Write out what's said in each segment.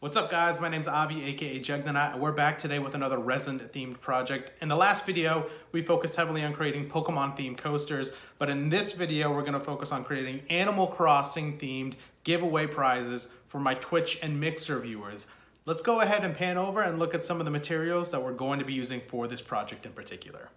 What's up guys, my name's Avi aka Jagnanaut and we're back today with another resin themed project. In the last video, we focused heavily on creating Pokemon themed coasters, but in this video, we're gonna focus on creating Animal Crossing themed giveaway prizes for my Twitch and Mixer viewers. Let's go ahead and pan over and look at some of the materials that we're going to be using for this project in particular.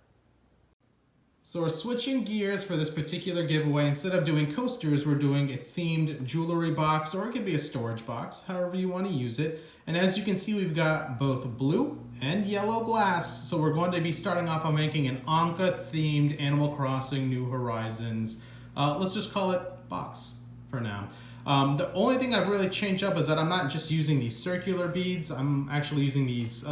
So we're switching gears for this particular giveaway. Instead of doing coasters, we're doing a themed jewelry box, or it could be a storage box, however you want to use it. And as you can see, we've got both blue and yellow glass. So we're going to be starting off on making an Anka themed Animal Crossing New Horizons. Let's just call it box for now. The only thing I've really changed up is that I'm not just using these circular beads. I'm actually using these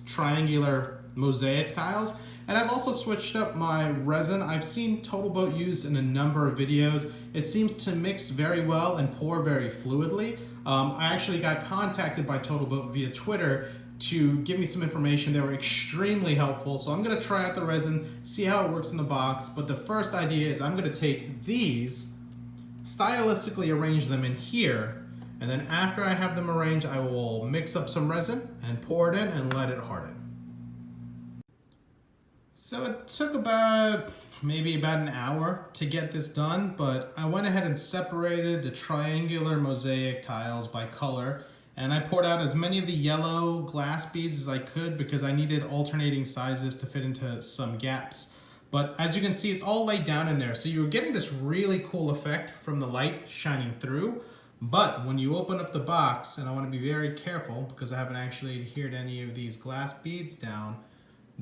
triangular mosaic tiles. And I've also switched up my resin. I've seen Total Boat used in a number of videos. It seems to mix very well and pour very fluidly. I actually got contacted by Total Boat via Twitter to give me some information. They were extremely helpful. So I'm gonna try out the resin, see how it works in the box. But the first idea is I'm gonna take these, stylistically arrange them in here, and then after I have them arranged, I will mix up some resin and pour it in and let it harden. So it took maybe about an hour to get this done, but I went ahead and separated the triangular mosaic tiles by color, and I poured out as many of the yellow glass beads as I could because I needed alternating sizes to fit into some gaps. But as you can see, it's all laid down in there. So you're getting this really cool effect from the light shining through. But when you open up the box, and I want to be very careful because I haven't actually adhered any of these glass beads down,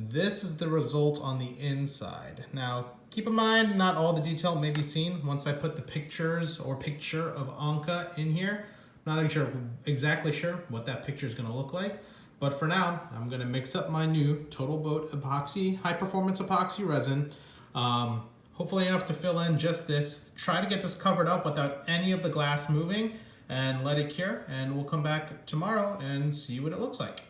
this is the result on the inside. Now, keep in mind, not all the detail may be seen once I put the picture of Anka in here. I'm not exactly sure what that picture is going to look like. But for now, I'm going to mix up my new Total Boat epoxy, high performance epoxy resin. Hopefully enough to fill in just this. Try to get this covered up without any of the glass moving and let it cure. And we'll come back tomorrow and see what it looks like.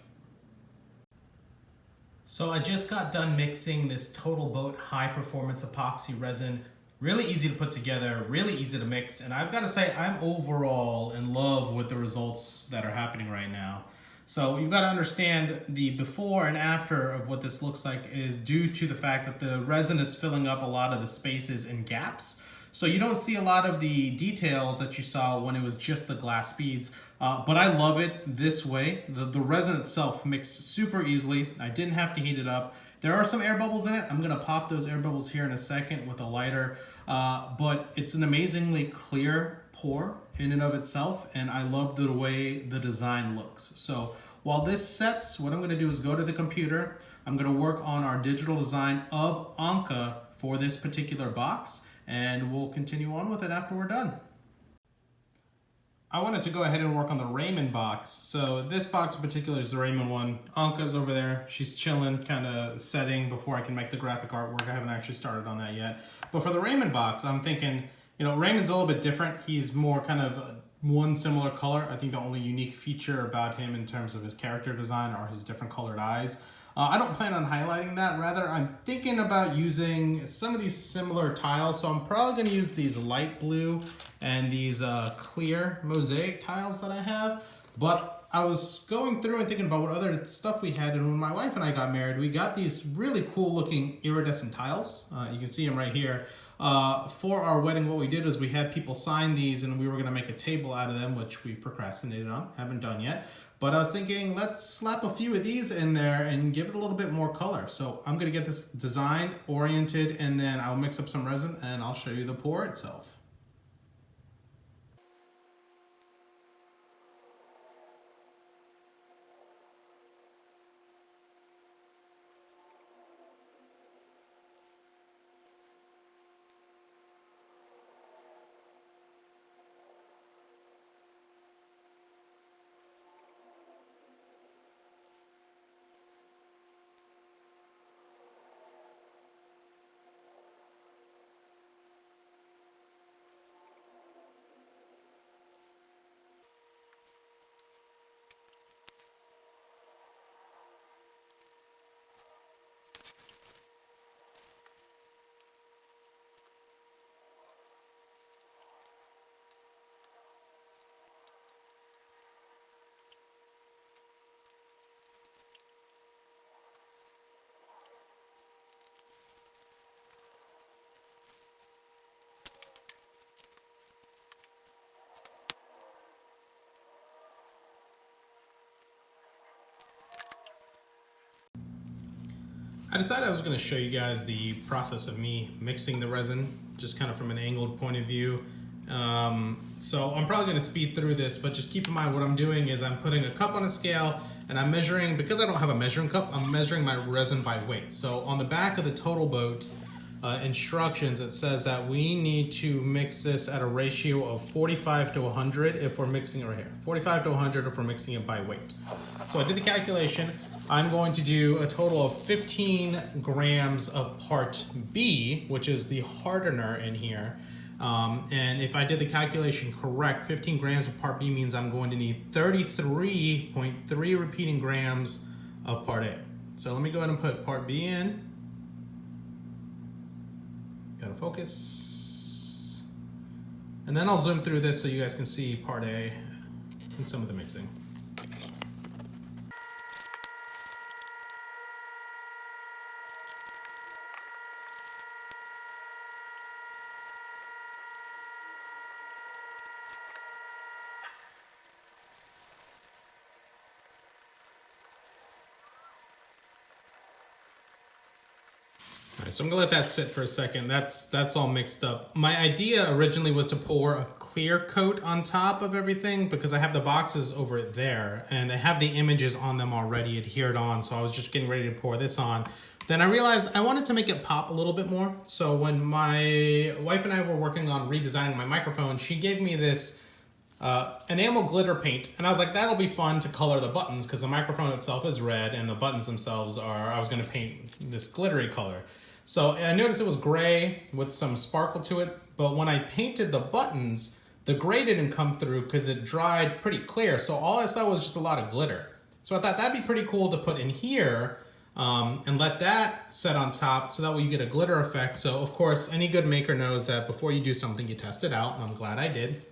So I just got done mixing this Total Boat high performance epoxy resin. Really easy to put together, really easy to mix. And I've got to say, I'm overall in love with the results that are happening right now. So you've got to understand the before and after of what this looks like is due to the fact that the resin is filling up a lot of the spaces and gaps. So you don't see a lot of the details that you saw when it was just the glass beads, but I love it this way. The resin itself mixed super easily. I didn't have to heat it up. There are some air bubbles in it. I'm gonna pop those air bubbles here in a second with a lighter, but it's an amazingly clear pour in and of itself, and I love the way the design looks. So while this sets, what I'm gonna do is go to the computer. I'm gonna work on our digital design of Anka for this particular box, and we'll continue on with it after we're done. I wanted to go ahead and work on the Raymond box. So this box in particular is the Raymond one. Anka's over there. She's chilling, kind of setting before I can make the graphic artwork. I haven't actually started on that yet. But for the Raymond box, I'm thinking, you know, Raymond's a little bit different. He's more kind of one similar color. I think the only unique feature about him in terms of his character design are his different colored eyes. I don't plan on highlighting that. Rather, I'm thinking about using some of these similar tiles. So I'm probably going to use these light blue and these clear mosaic tiles that I have. But I was going through and thinking about what other stuff we had. And when my wife and I got married, we got these really cool looking iridescent tiles. You can see them right here. For our wedding, what we did is we had people sign these and we were going to make a table out of them, which we've procrastinated on, haven't done yet. But I was thinking, let's slap a few of these in there and give it a little bit more color. So I'm gonna get this designed, oriented, and then I'll mix up some resin and I'll show you the pour itself. I decided I was going to show you guys the process of me mixing the resin, just kind of from an angled point of view. So I'm probably going to speed through this, but just keep in mind what I'm doing is I'm putting a cup on a scale and I'm measuring, because I don't have a measuring cup, I'm measuring my resin by weight. So on the back of the Total Boat instructions, it says that we need to mix this at a ratio of 45 to 100 if we're mixing it right here. 45 to 100 if we're mixing it by weight. So I did the calculation. I'm going to do a total of 15 grams of part B, which is the hardener in here. And if I did the calculation correct, 15 grams of part B means I'm going to need 33.3 repeating grams of part A. So let me go ahead and put part B in. Gotta focus. And then I'll zoom through this so you guys can see part A and some of the mixing. So I'm gonna let that sit for a second. That's all mixed up. My idea originally was to pour a clear coat on top of everything because I have the boxes over there and they have the images on them already adhered on. So I was just getting ready to pour this on. Then I realized I wanted to make it pop a little bit more. So when my wife and I were working on redesigning my microphone, she gave me this enamel glitter paint, and I was like, that'll be fun to color the buttons because the microphone itself is red and the buttons themselves are, I was gonna paint this glittery color. So I noticed it was gray with some sparkle to it, but when I painted the buttons, the gray didn't come through because it dried pretty clear. So all I saw was just a lot of glitter. So I thought that'd be pretty cool to put in here and let that set on top so that way you get a glitter effect. So of course, any good maker knows that before you do something, you test it out, and I'm glad I did.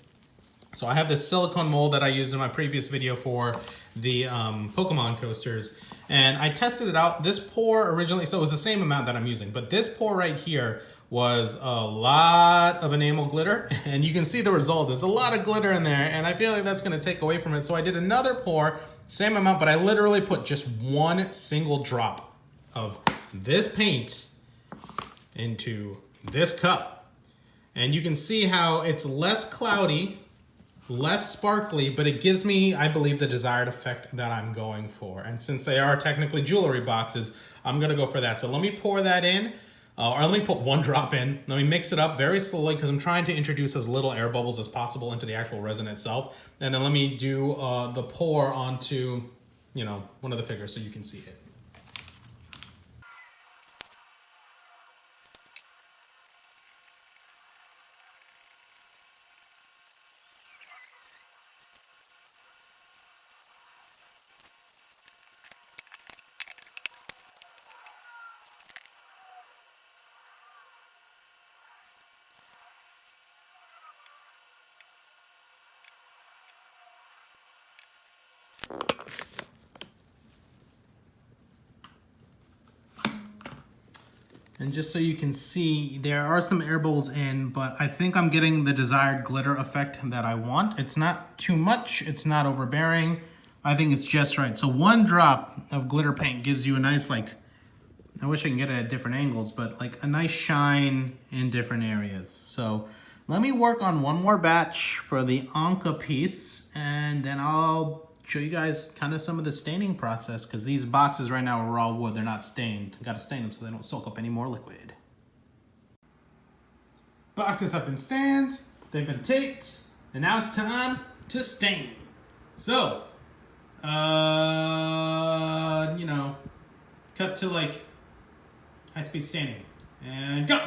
So I have this silicone mold that I used in my previous video for the Pokemon coasters, and I tested it out. This pour originally, so it was the same amount that I'm using, but this pour right here was a lot of enamel glitter, and you can see the result. There's a lot of glitter in there, and I feel like that's gonna take away from it. So I did another pour, same amount, but I literally put just one single drop of this paint into this cup. And you can see how it's less cloudy, less sparkly, but it gives me, I believe, the desired effect that I'm going for. And since they are technically jewelry boxes, I'm gonna go for that. So let me pour that in, or let me put one drop in. Let me mix it up very slowly because I'm trying to introduce as little air bubbles as possible into the actual resin itself. And then let me do the pour onto, one of the figures so you can see it. And just so you can see, there are some air bubbles in, but I think I'm getting the desired glitter effect that I want. It's not too much, it's not overbearing. I think it's just right. So one drop of glitter paint gives you a nice, I wish I can get it at different angles, but like a nice shine in different areas. So let me work on one more batch for the Anka piece, and then I'll show you guys kind of some of the staining process, because these boxes right now are raw wood, they're not stained. Got to stain them so they don't soak up any more liquid. Boxes have been stained, they've been taped, and now it's time to stain. So, cut to high-speed staining, and go!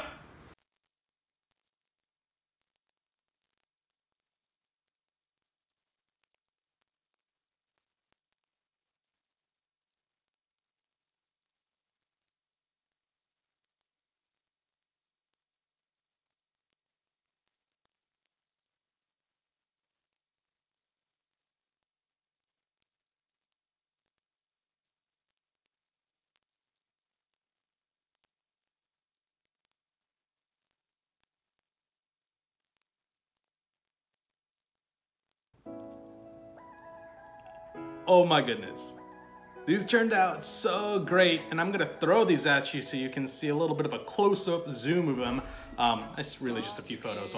Oh my goodness. These turned out so great, and I'm gonna throw these at you so you can see a little bit of a close-up zoom of them. It's really just a few photos.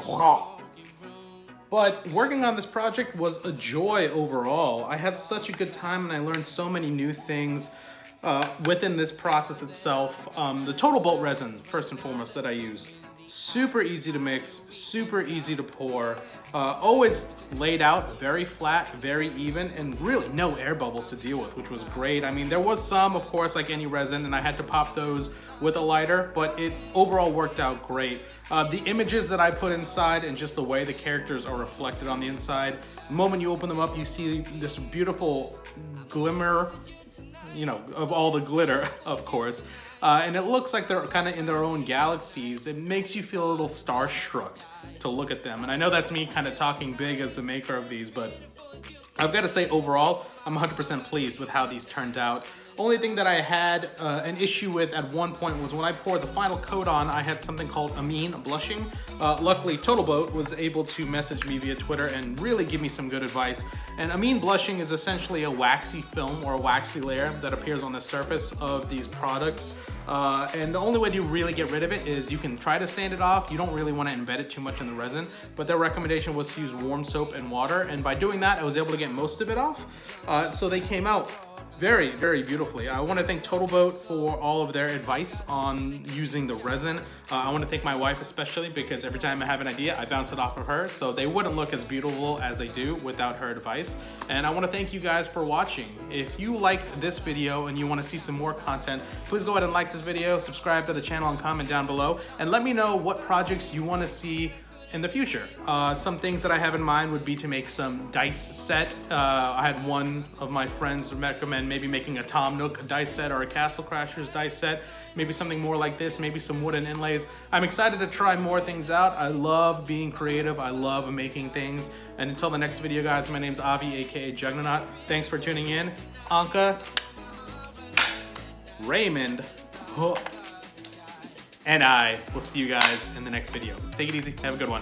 But working on this project was a joy overall. I had such a good time and I learned so many new things within this process itself. The Total Bolt resin, first and foremost, that I use. Super easy to mix, super easy to pour, always laid out very flat, very even, and really no air bubbles to deal with, which was great. I mean, there was some, of course, like any resin, and I had to pop those with a lighter, but it overall worked out great. The images that I put inside and just the way the characters are reflected on the inside, the moment you open them up, you see this beautiful glimmer, you know, of all the glitter, of course. And it looks like they're kind of in their own galaxies. It makes you feel a little starstruck to look at them. And I know that's me kind of talking big as the maker of these, but I've got to say overall, I'm 100% pleased with how these turned out. Only thing that I had an issue with at one point was when I poured the final coat on, I had something called amine blushing. Luckily, Total Boat was able to message me via Twitter and really give me some good advice. And amine blushing is essentially a waxy film or a waxy layer that appears on the surface of these products. And the only way to really get rid of it is you can try to sand it off. You don't really want to embed it too much in the resin, but their recommendation was to use warm soap and water. And by doing that, I was able to get most of it off. So they came out very, very beautifully. I want to thank Total Boat for all of their advice on using the resin. I want to thank my wife especially because every time I have an idea, I bounce it off of her. So they wouldn't look as beautiful as they do without her advice. And I want to thank you guys for watching. If you liked this video and you want to see some more content, please go ahead and like this video, subscribe to the channel, and comment down below. And let me know what projects you want to see in the future. Some things that I have in mind would be to make some dice set. I had one of my friends recommend maybe making a Tom Nook dice set or a Castle Crashers dice set. Maybe something more like this, maybe some wooden inlays. I'm excited to try more things out. I love being creative. I love making things. And until the next video, guys, my name's Avi, aka Jagnanaut. Thanks for tuning in. Anka, Raymond, and I will see you guys in the next video. Take it easy. Have a good one.